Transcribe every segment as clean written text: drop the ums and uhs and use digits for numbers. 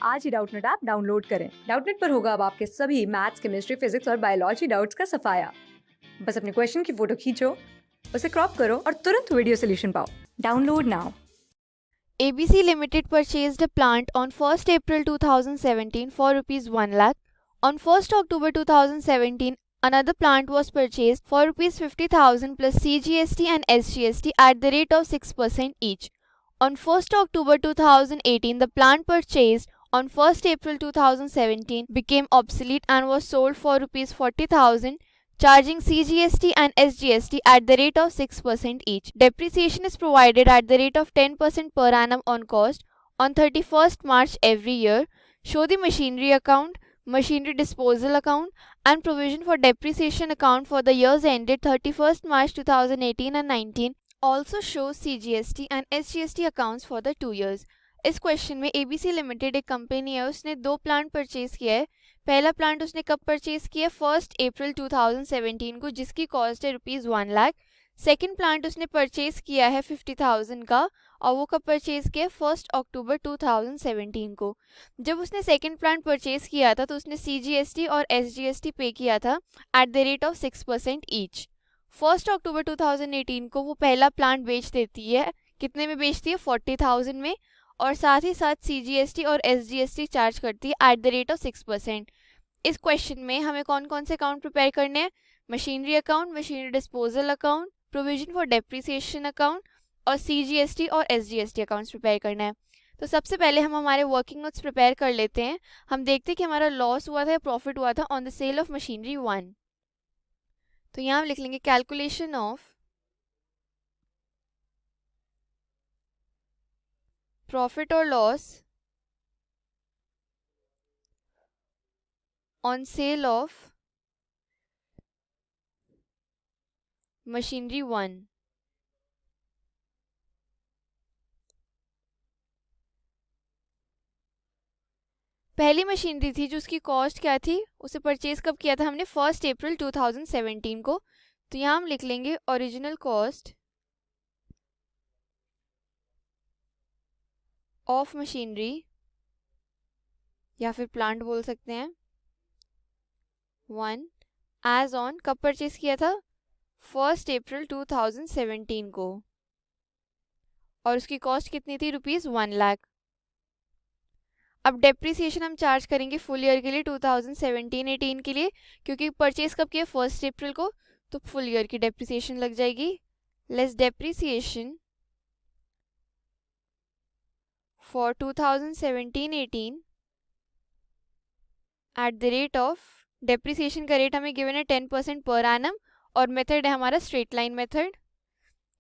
आज ही Doubtnut app download करें। Doubtnut पर होगा अब आपके सभी मैथ्स, केमिस्ट्री, फिजिक्स और बायोलॉजी डाउट्स का सफाया। बस अपने क्वेश्चन की फोटो खींचो, उसे क्रॉप करो और तुरंत वीडियो सोल्यूशन पाओ। Download now. ABC Limited purchased a plant on 1st April 2017 for rupees 1 lakh. On 1st October 2017, another plant was purchased for rupees 50,000 plus CGST and SGST at the rate of 6% each. On 1st October 2018, the plant purchased on 1st April 2017 became obsolete and was sold for rupees 40,000, charging CGST and SGST at the rate of 6% each. Depreciation is provided at the rate of 10% per annum on cost on 31st March every year. Show the machinery account, machinery disposal account and provision for depreciation account for the years ended 31st March 2018 and 19. Also show CGST and SGST accounts for the 2 years. इस question में ABC limited एक company है, उसने 2 plant purchase किया है। पहला plant उसने कब परचेज किया? 1 अप्रैल 2017 को, जिसकी कॉस्ट है रुपीज़ 1 लाख। सेकेंड प्लांट उसने परचेज किया है 50,000 का, और वो कब परचेज किया? 1 अक्टूबर 2017 को। जब उसने सेकेंड प्लांट परचेज किया था तो उसने CGST और SGST पे किया था eight the rate of 6% each. 1 अक्टूबर 2018 को वो पहला प्लांट बेच देती है। कितने में बेचती है? 40,000 में, और साथ ही साथ CGST और SGST चार्ज करती है एट द रेट ऑफ 6%। इस क्वेश्चन में हमें कौन कौन से अकाउंट प्रिपेयर करने हैं? Machinery account, machinery disposal account, provision for depreciation account और CGST और SGST अकाउंट्स प्रिपेयर करना है। तो सबसे पहले हम हमारे वर्किंग नोट्स प्रिपेयर कर लेते हैं। हम देखते हैं कि हमारा लॉस हुआ था या प्रॉफिट हुआ था on the sale of machinery 1। तो यहाँ हम लिख लेंगे कैलकुलेशन ऑफ प्रॉफिट और loss on sale of machinery 1। पहली मशीनरी थी जो उसकी कॉस्ट क्या थी, उसे परचेज कब किया था हमने? 1 अप्रैल 2017 को। तो यहाँ हम लिख लेंगे ओरिजिनल कॉस्ट ऑफ मशीनरी, या फिर प्लांट बोल सकते हैं, 1 एज ऑन, कब परचेज किया था? 1 अप्रैल 2017 को, और उसकी कॉस्ट कितनी थी? रुपीज़ 1 लाख। अब डेप्रिसिएशन हम चार्ज करेंगे फुल ईयर के लिए 2017-18 के लिए, क्योंकि परचेज कब किया? 1 अप्रैल को, तो फुल ईयर की डेप्रिसिएशन लग जाएगी। Less depreciation for 2017-18 eight the rate of, depreciation का रेट हमें गिवन है 10% पर एनम, और मेथड है हमारा स्ट्रेट लाइन मेथड,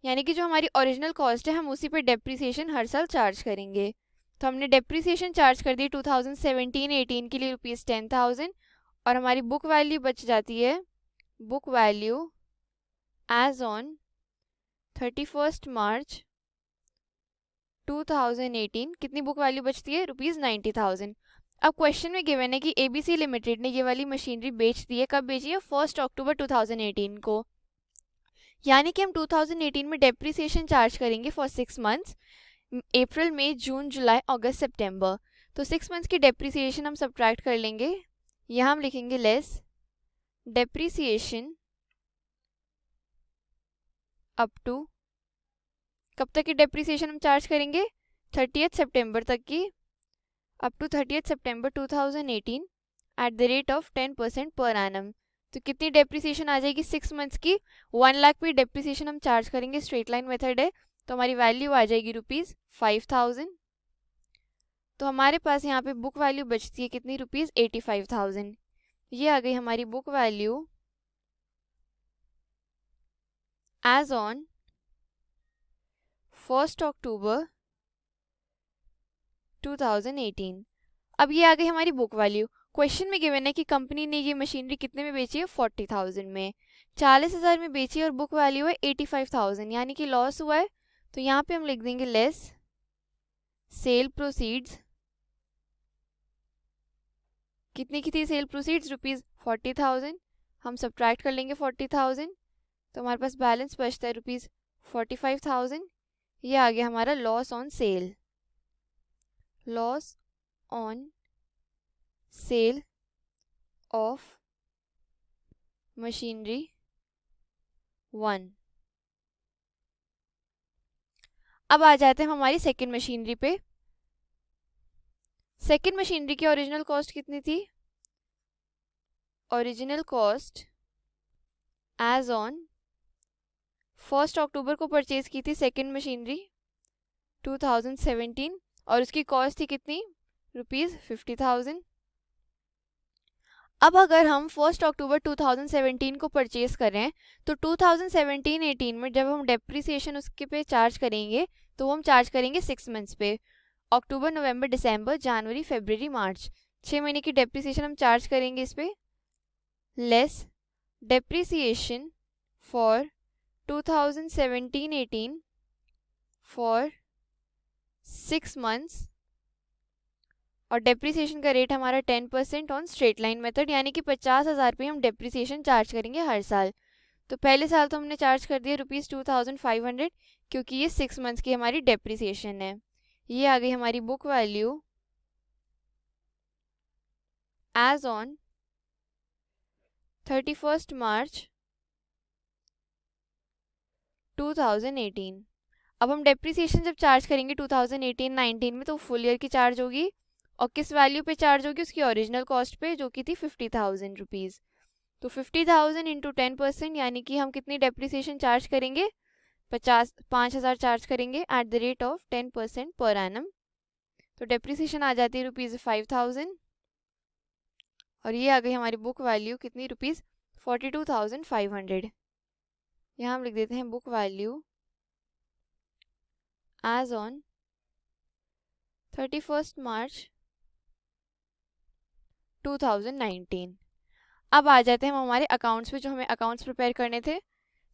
यानी कि जो हमारी ओरिजिनल कॉस्ट है हम उसी पे डेप्रिसिएशन हर साल चार्ज करेंगे। तो हमने डेप्रिसिएशन चार्ज कर दी 2017-18 के लिए रुपीज़ 10,000, और हमारी बुक वैल्यू बच जाती है, बुक वैल्यू एज ऑन 31 मार्च 2018, कितनी बुक वैल्यू बचती है? रुपीज़ 90,000। अब क्वेश्चन में गिवन है कि ABC लिमिटेड ने ये वाली मशीनरी बेच दी है। कब बेची है? 1 अक्टूबर 2018 को, यानी कि हम 2018 में डेप्रिसिएशन चार्ज करेंगे फॉर 6 मंथ्स, अप्रैल, मई, जून, जुलाई, अगस्त, सितंबर। तो 6 मंथ्स की डेप्रिसिएशन हम सब्ट्रैक्ट कर लेंगे। यहाँ हम लिखेंगे लेस डेप्रिसिएशन अप टू, कब तक की डेप्रिसिएशन हम चार्ज करेंगे? 30 सितंबर तक की, up to 30 September 2018 at the rate of 10% per annum. तो कितनी डेप्रिसिएशन आ जाएगी 6 मंथ्स की? 1 लाख पे डेप्रिसिएशन हम चार्ज करेंगे, स्ट्रेट लाइन मेथड है, तो हमारी वैल्यू आ जाएगी रुपीज़ 5,000। तो हमारे पास यहाँ पे बुक वैल्यू बचती है कितनी? रुपीज़ 85,000। ये आ गई हमारी बुक वैल्यू एज ऑन 1 अक्टूबर 2018। अब ये आ गई हमारी बुक वैल्यू। क्वेश्चन में गिवन है कि कंपनी ने ये मशीनरी कितने में बेची है? 40,000 में। 40,000 में बेची और बुक वैल्यू है 85,000, यानी कि लॉस हुआ है। तो यहाँ पे हम लिख देंगे लेस सेल प्रोसीड्स। कितनी की थी सेल प्रोसीड्स? रुपीज़ 40,000। हम सब्ट्रैक्ट कर लेंगे 40,000, तो हमारे पास बैलेंस बचता है रुपीज़ 45,000। ये आ गया हमारा loss on cell, loss on sale of machinery 1। अब आ जाते हैं हमारी सेकेंड मशीनरी पे। सेकेंड मशीनरी की ओरिजिनल कॉस्ट कितनी थी? ओरिजिनल कॉस्ट एज ऑन 1 अक्टूबर को परचेज की थी सेकेंड मशीनरी 2017 और उसकी कॉस्ट थी कितनी? ₹50,000। अब अगर हम 1 अक्टूबर 2017 को परचेज करें तो 2017-18 में जब हम डेप्रिसिएशन उसके पे चार्ज करेंगे तो वो हम चार्ज करेंगे 6 मंथ्स पे, अक्टूबर, नवंबर, दिसंबर, जनवरी, फरवरी, मार्च, 6 महीने की डेप्रिसिएशन हम चार्ज करेंगे इस पे। Less depreciation for 2017-18 for 6 months और डेप्रिसिएशन का रेट हमारा 10% ऑन स्ट्रेट लाइन मेथड, यानी कि 50,000 रुपये हम डेप्रिसिएशन चार्ज करेंगे हर साल। तो पहले साल तो हमने चार्ज कर दिया ₹2,500 क्योंकि ये 6 मंथ्स की हमारी डेप्रिसिएशन है। ये आ गई हमारी बुक वैल्यू एज ऑन 31 मार्च 2018। अब हम डेप्रिसिएशन जब चार्ज करेंगे 2018-19 में तो फुल ईयर की चार्ज होगी और किस वैल्यू पे चार्ज होगी? उसकी ओरिजिनल कॉस्ट पे, जो कि थी 50,000 रुपीज़। तो 50,000 इंटू 10%, यानी कि हम कितनी डेप्रिसिएशन चार्ज करेंगे? 5,000 चार्ज करेंगे eight the rate of 10% per annum. तो डेप्रिसिएशन आ जाती है ₹5,000 और ये आ गई हमारी बुक वैल्यू कितनी? ₹42,500। यहाँ हम लिख देते हैं book value as on 31 March 2019। अब आ जाते हैं हम हमारे अकाउंट्स पे, जो हमें अकाउंट्स प्रिपेयर करने थे।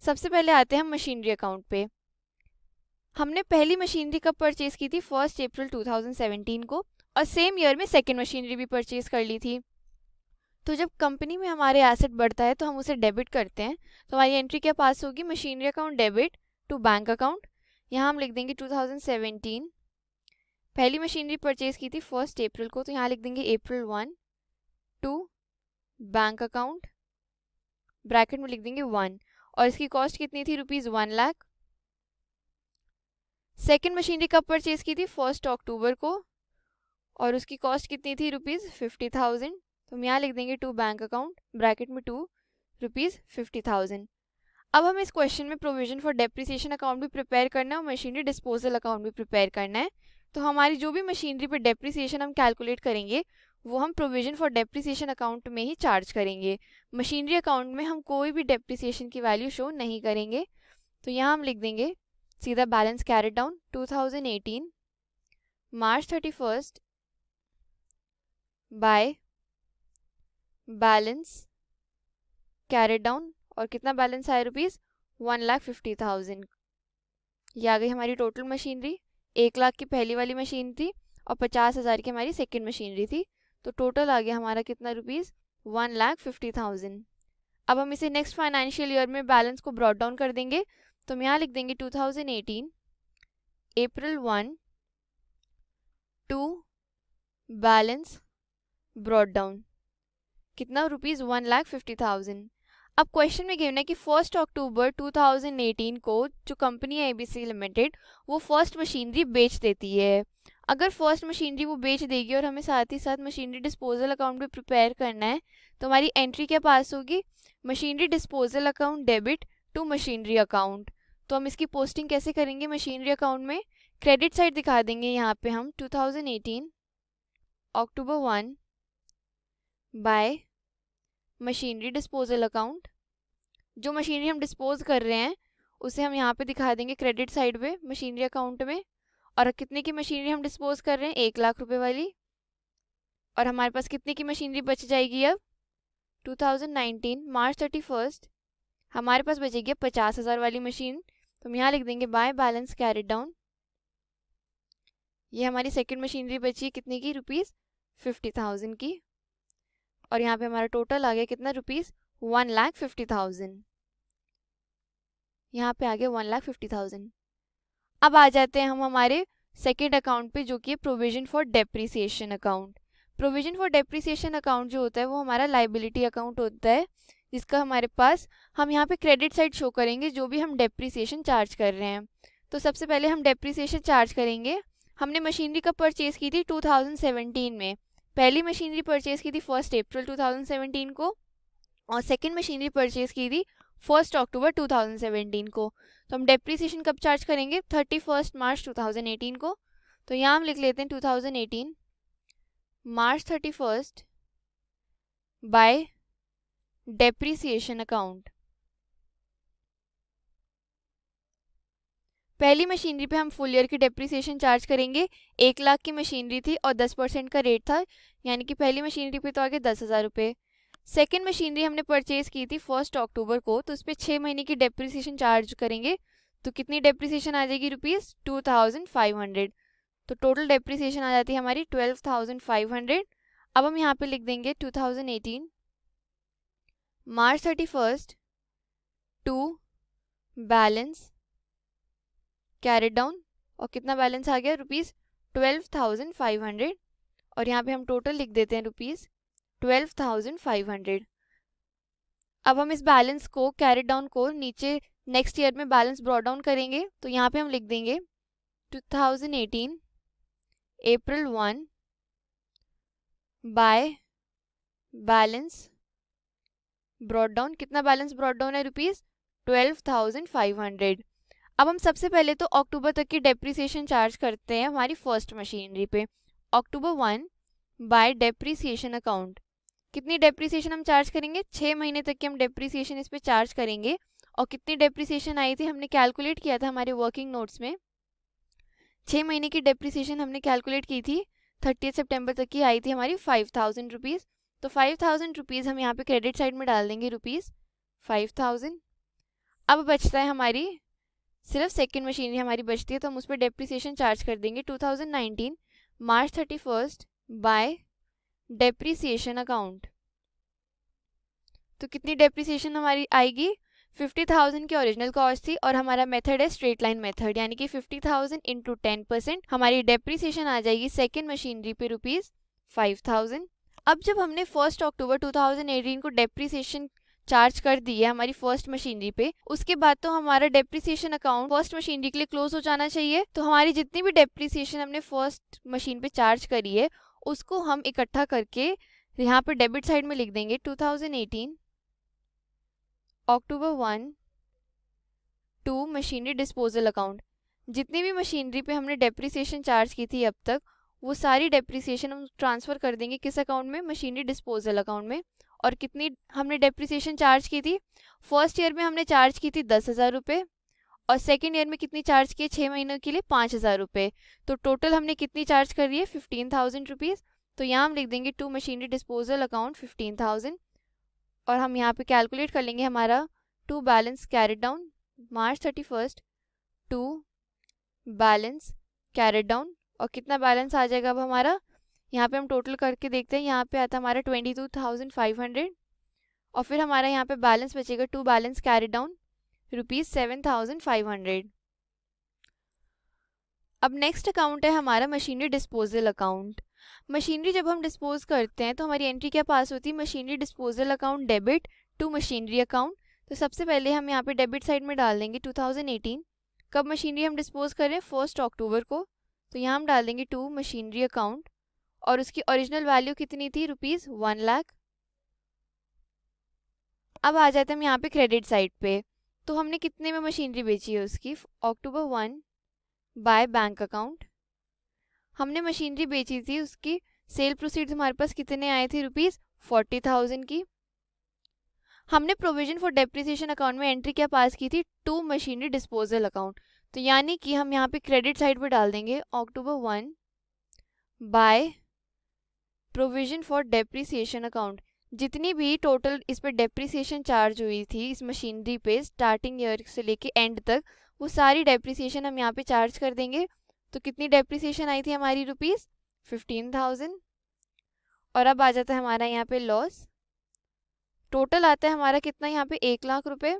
सबसे पहले आते हैं हम मशीनरी अकाउंट पे। हमने पहली मशीनरी कब परचेज की थी? 1 अप्रैल 2017 को, और सेम ईयर में सेकेंड मशीनरी भी परचेज कर ली थी। तो जब कंपनी में हमारे एसेट बढ़ता है तो हम उसे डेबिट करते हैं। तो हमारी एंट्री क्या पास होगी? Machinery account debit to bank account. यहाँ हम लिख देंगे 2017 पहली मशीनरी परचेज की थी 1 अप्रैल को, तो यहाँ लिख देंगे April 1 to bank account, bracket में लिख देंगे 1, और इसकी कॉस्ट कितनी थी? ₹1 लाख। सेकेंड मशीनरी कब परचेज की थी? 1 अक्टूबर को, और उसकी कॉस्ट कितनी थी? ₹50,000। तो हम यहाँ लिख देंगे टू बैंक अकाउंट, ब्रैकेट में 2 ₹50,000। अब हमें इस क्वेश्चन में प्रोविजन फॉर डेप्रिसिएशन अकाउंट भी प्रिपेयर करना है और मशीनरी डिस्पोजल अकाउंट भी प्रिपेयर करना है। तो हमारी जो भी मशीनरी पर डेप्रिसिएशन हम कैलकुलेट करेंगे वो हम प्रोविजन फॉर डेप्रिसिएशन अकाउंट में ही चार्ज करेंगे। मशीनरी अकाउंट में हम कोई भी डेप्रिसिएशन की वैल्यू शो नहीं करेंगे। तो यहाँ हम लिख देंगे सीधा balance carried down 2018 March 31 by balance carried down, और कितना बैलेंस आया? ₹1,50,000। ये आ गई हमारी टोटल मशीनरी। 1 लाख की पहली वाली मशीन थी और 50,000 की हमारी सेकेंड मशीनरी थी। तो टोटल आ गया हमारा कितना? ₹1,50,000। अब हम इसे नेक्स्ट फाइनेंशियल ईयर में बैलेंस को ब्रॉट डाउन कर देंगे। तो हम यहाँ लिख देंगे 2018 April 1 to balance brought down, कितना? ₹1,50,000। अब क्वेश्चन में गिवन है कि 1 अक्टूबर 2018 को जो कंपनी है ABC लिमिटेड वो फर्स्ट मशीनरी बेच देती है। अगर फर्स्ट मशीनरी वो बेच देगी और हमें साथ ही साथ मशीनरी डिस्पोजल अकाउंट भी प्रिपेयर करना है तो हमारी एंट्री क्या पास होगी? Machinery disposal account debit to machinery account. तो हम इसकी पोस्टिंग कैसे करेंगे? मशीनरी अकाउंट में क्रेडिट साइड दिखा देंगे। यहाँ पे हम 2018 October 1 by machinery disposal account, जो मशीनरी हम डिस्पोज कर रहे हैं उसे हम यहाँ पे दिखा देंगे क्रेडिट साइड पे मशीनरी अकाउंट में। और कितने की मशीनरी हम डिस्पोज कर रहे हैं? 1 लाख रुपए वाली। और हमारे पास कितने की मशीनरी बच जाएगी अब? 2019 मार्च 31 हमारे पास बचेगी 50,000 वाली मशीन। तो हम यहाँ लिख देंगे बाय बैलेंस कैरिड डाउन। ये हमारी सेकेंड मशीनरी बची है कितने की? ₹50,000 की। और यहाँ पे हमारा टोटल आ गया कितना? ₹1,50,000। यहाँ पे आ गया 1,50,000। अब आ जाते हैं हम हमारे सेकेंड अकाउंट पे जो कि है provision for depreciation account. Provision for depreciation account जो होता है वो हमारा लाइबिलिटी अकाउंट होता है, जिसका हमारे पास हम यहाँ पे क्रेडिट साइड शो करेंगे जो भी हम डेप्रिसिएशन चार्ज कर रहे हैं। तो सबसे पहले हम डेप्रिसिएशन चार्ज करेंगे। हमने मशीनरी कब परचेज की थी? 2017 में। पहली मशीनरी परचेज की थी 1 अप्रैल 2017 को, और सेकेंड मशीनरी परचेज की थी 1 अक्टूबर 2017 को। तो हम डेप्रिसिएशन कब चार्ज करेंगे? 31 मार्च 2018 को। तो यहाँ हम लिख लेते हैं 2018 मार्च 31 बाय डेप्रिसिएशन अकाउंट। पहली मशीनरी पे हम फुल ईयर की डेप्रिसिएशन चार्ज करेंगे। 1 लाख की मशीनरी थी और 10% का रेट था, यानी कि पहली मशीनरी पे तो आगे 10,000 रुपये। सेकेंड मशीनरी हमने परचेज की थी 1 अक्टूबर को, तो उस पर 6 महीने की डेप्रिसिएशन चार्ज करेंगे। तो कितनी डेप्रिसिएशन आ जाएगी? रुपीज़ 2500। तो टोटल डेप्रिसिएशन आ जाती है हमारी 12,500। अब हम यहाँ पे लिख देंगे 2018 मार्च 31 टू बैलेंस कैरिड डाउन, और कितना बैलेंस आ गया? रुपीज़ 12,500। और यहाँ पे हम टोटल लिख देते हैं रुपीज़ 12,500। अब हम इस बैलेंस को कैरिड डाउन को नीचे नेक्स्ट ईयर में बैलेंस ब्रॉट डाउन करेंगे। तो यहाँ पे हम लिख देंगे 2018 अप्रैल 1 बाय बैलेंस ब्रॉट डाउन। कितना बैलेंस ब्रॉट डाउन है? रुपीज़ 12,500। अब हम सबसे पहले तो अक्टूबर तक की डेप्रिसिएशन चार्ज करते हैं हमारी फर्स्ट मशीनरी पे। अक्टूबर 1 बाय डेप्रिसिएशन अकाउंट। कितनी डेप्रिसिएशन हम चार्ज करेंगे? 6 महीने तक की हम डेप्रिसिएशन इस पे चार्ज करेंगे। और कितनी डेप्रिसिएशन आई थी हमने कैलकुलेट किया था हमारे वर्किंग नोट्स में। 6 महीने की डेप्रिसिएशन हमने कैलकुलेट की थी, 30 सितंबर तक की आई थी हमारी 5,000 रुपीज़। तो 5,000 रुपीज़ हम यहाँ पे क्रेडिट साइड में डाल देंगे, रुपीज़ 5,000। अब बचता है हमारी सिर्फ सेकेंड मशीनरी हमारी बचती है, तो हम उस पर डेप्रिसिएशन चार्ज कर देंगे 2019 मार्च 31 बाय डेप्रिसिएशन अकाउंट। तो कितनी डेप्रिसिएशन हमारी आएगी? 50,000 की ओरिजिनल कॉस्ट थी और हमारा मेथड है स्ट्रेट लाइन मेथड, यानी कि 50,000 इंटू 10% हमारी डेप्रिसिएशन आ जाएगी सेकेंड मशीनरी पे रुपीज़ 5,000। अब जब हमने 1 अक्टूबर 2018 को डेप्रिसिएशन चार्ज कर दी है हमारी फर्स्ट मशीनरी पे, उसके बाद तो हमारा डेप्रिसिएशन अकाउंट फर्स्ट मशीनरी के लिए क्लोज हो जाना चाहिए। तो हमारी जितनी भी डेप्रिसिएशन हमने फर्स्ट मशीन पे चार्ज करी है उसको हम इकट्ठा करके यहाँ पे डेबिट साइड में लिख देंगे 2018 October 1 to machinery disposal account. जितनी भी मशीनरी पे हमने डेप्रिसिएशन चार्ज की थी अब तक, वो सारी डेप्रिसिएशन हम ट्रांसफ़र कर देंगे किस अकाउंट में? मशीनरी डिस्पोजल अकाउंट में। और कितनी हमने डेप्रिसिएशन चार्ज की थी? फर्स्ट ईयर में हमने चार्ज की थी 10,000 रुपये, और सेकेंड ईयर में कितनी चार्ज की है? 6 महीनों के लिए 5,000 रुपये। तो टोटल हमने कितनी चार्ज कर रही है? 15,000 रुपीज़। तो यहाँ हम लिख देंगे टू मशीनरी डिस्पोजल अकाउंट 15,000, और हम यहाँ पे कैलकुलेट कर लेंगे हमारा to balance carried down March 31 to balance carried down. और कितना बैलेंस आ जाएगा अब हमारा? यहाँ पे हम टोटल करके देखते हैं, यहाँ पे आता है हमारा 22,500, और फिर हमारा यहाँ पे बैलेंस बचेगा to balance carry down rupees 7,500। अब नेक्स्ट अकाउंट है हमारा मशीनरी डिस्पोजल अकाउंट। मशीनरी जब हम डिस्पोज करते हैं तो हमारी एंट्री क्या पास होती है? Machinery disposal account debit to machinery account. तो सबसे पहले हम यहाँ पे डेबिट साइड में डाल देंगे 2018। कब मशीनरी हम डिस्पोज करें? 1 अक्टूबर को। तो यहाँ हम डाल देंगे टू मशीनरी अकाउंट, और उसकी ओरिजिनल वैल्यू कितनी थी? रुपीज़ 1 लाख। अब आ जाते हैं हम यहाँ पे क्रेडिट साइड पे। तो हमने कितने में मशीनरी बेची है उसकी? अक्टूबर 1 बाय बैंक अकाउंट। हमने मशीनरी बेची थी, उसकी सेल प्रोसीड्स हमारे पास कितने आए थे? रुपीज़ 40,000 की। हमने प्रोविजन फॉर डेप्रिसिएशन अकाउंट में एंट्री क्या पास की थी? To machinery disposal account. तो यानी कि हम यहाँ पे क्रेडिट साइड पे डाल देंगे अक्टूबर 1 by provision for depreciation account. जितनी भी टोटल इस पर डेप्रिसिएशन चार्ज हुई थी इस मशीनरी पे स्टार्टिंग ईयर से लेके एंड तक, वो सारी डेप्रिसिएशन हम यहाँ पे चार्ज कर देंगे। तो कितनी डेप्रिसिएशन आई थी हमारी? रुपीज़ 15,000। और अब आ जाता है हमारा यहाँ पे लॉस। टोटल आता है हमारा कितना यहाँ पे? 1 लाख रुपए,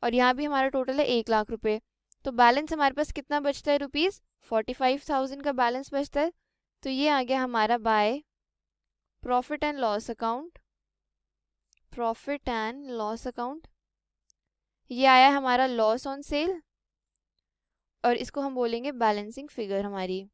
और यहाँ भी हमारा टोटल है 1 लाख रुपए। तो बैलेंस हमारे पास कितना बचता है रुपीज़ 45,000 का बैलेंस बचता है। तो ये आ गया हमारा by profit and loss account, profit and loss account. ये आया हमारा लॉस ऑन सेल और इसको हम बोलेंगे बैलेंसिंग फिगर हमारी।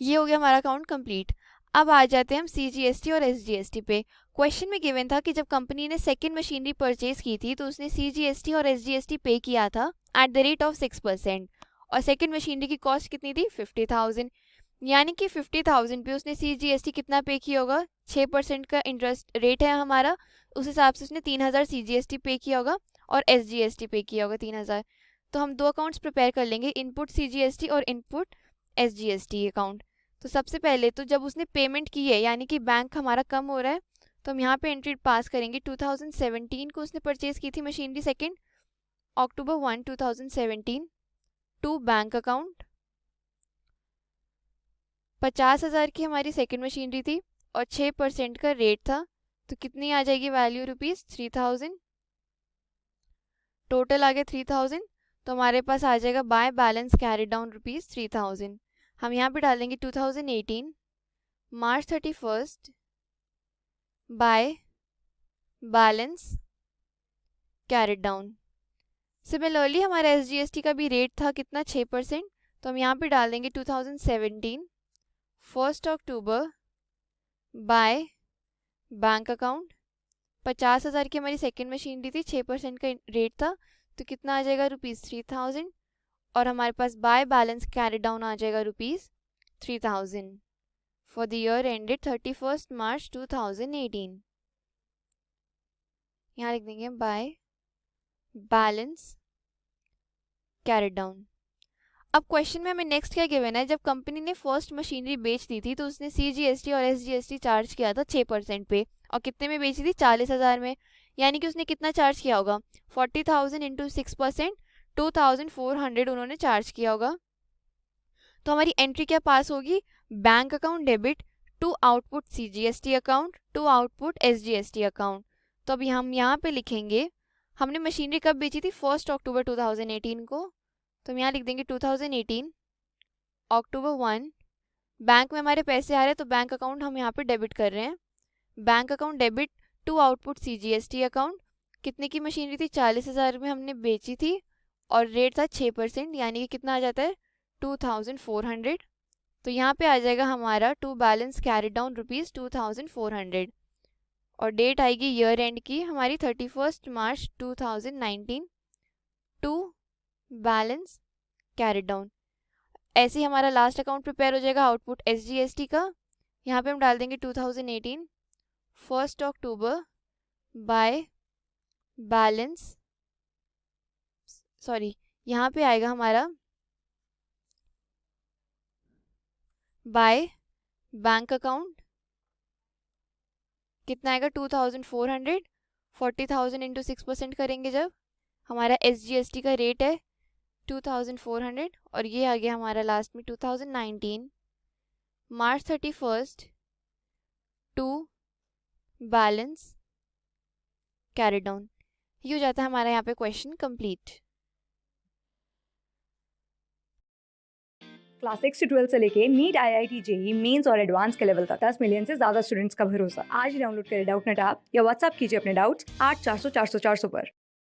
ये हो गया हमारा अकाउंट कंप्लीट। अब आ जाते हैं हम CGST और SGST पे। क्वेश्चन में गिवन था कि जब कंपनी ने सेकेंड मशीनरी परचेज की थी तो उसने CGST और SGST पे किया था एट द रेट ऑफ 6% और सेकेंड मशीनरी की कॉस्ट कितनी थी 50,000, यानी कि 50,000 पे उसने CGST कितना पे किया होगा 6% का इंटरेस्ट रेट है हमारा, उस हिसाब से उसने 3,000 CGST पे किया होगा और SGST पे किया होगा 3,000। तो हम दो अकाउंट्स प्रिपेयर कर लेंगे, इनपुट CGST और इनपुट SGST अकाउंट। तो सबसे पहले तो जब उसने पेमेंट की है यानी कि बैंक हमारा कम हो रहा है तो हम यहाँ पे एंट्री पास करेंगे 2017 को उसने परचेज की थी machinery second, October 1 2017 to bank account. 50,000 की हमारी सेकेंड मशीनरी थी और 6% का रेट था, तो कितनी आ जाएगी वैल्यू रुपीज़ 3,000। टोटल आ गया 3,000, तो हमारे पास आ जाएगा by balance carry down rupees 3,000। हम यहाँ पे डालेंगे 2018 मार्च 31 by balance carried down. Similarly हमारा SGST का भी रेट था कितना 6%, तो हम यहाँ पे डाल देंगे 2017 1 अक्टूबर बाय बैंक अकाउंट। 50,000 की हमारी सेकेंड मशीनरी थी, 6% का रेट था, तो कितना आ जाएगा रुपीज़ 3,000 और हमारे पास बाय बैलेंस कैरी डाउन आ जाएगा rupees 3,000 for the year ended 31 मार्च 2018। यहाँ लिख देंगे बाय बैलेंस कैरिड डाउन। अब क्वेश्चन में हमें नेक्स्ट क्या गिवन है, जब कंपनी ने फर्स्ट मशीनरी बेच दी थी तो उसने CGST और SGST चार्ज किया था 6% पे, और कितने में बेची थी 40,000 में, यानी कि उसने कितना चार्ज किया होगा 40,000 इंटू 6% 2,400 उन्होंने चार्ज किया होगा। तो हमारी एंट्री क्या पास होगी, bank account debit to output CGST account to output SGST account. तो अभी हम यहाँ पे लिखेंगे हमने मशीनरी कब बेची थी 1 अक्टूबर 2018 को, तो हम यहाँ लिख देंगे 2018 अक्टूबर 1। बैंक में हमारे पैसे आ रहे हैं तो बैंक अकाउंट हम यहाँ पे डेबिट कर रहे हैं, bank account debit to output CGST account. कितने की मशीनरी थी 40,000 में हमने बेची थी और रेट था 6%, यानी कि कितना आ जाता है 2,400। तो यहाँ पे आ जाएगा हमारा to balance carry down rupees 2,400 और डेट आएगी ईयर एंड की हमारी 31 March 2019 to balance carried down. ऐसे ही हमारा लास्ट अकाउंट प्रिपेयर हो जाएगा आउटपुट SGST का। यहाँ पे हम डाल देंगे 2018 1 अक्टूबर बाय बैलेंस, सॉरी यहाँ पे आएगा हमारा बाय बैंक अकाउंट, कितना आएगा 2,400, 40,000 इंटू 6% करेंगे जब, हमारा SGST का रेट है 2,400 और ये आ गया हमारा लास्ट में 2019 मार्च 31 टू बैलेंस कैरी डाउन। ये हो जाता है हमारा यहाँ पे क्वेश्चन कंप्लीट। क्लास 6 से 12 से लेके नीट IIT JEE मेंस और एडवांस के लेवल तक 10 मिलियन से ज्यादा स्टूडेंट्स का भरोसा। आज ही डाउनलोड करें डाउटनेट ऐप या व्हाट्सएप कीजिए अपने डाउट्स 8400 400 400 पर।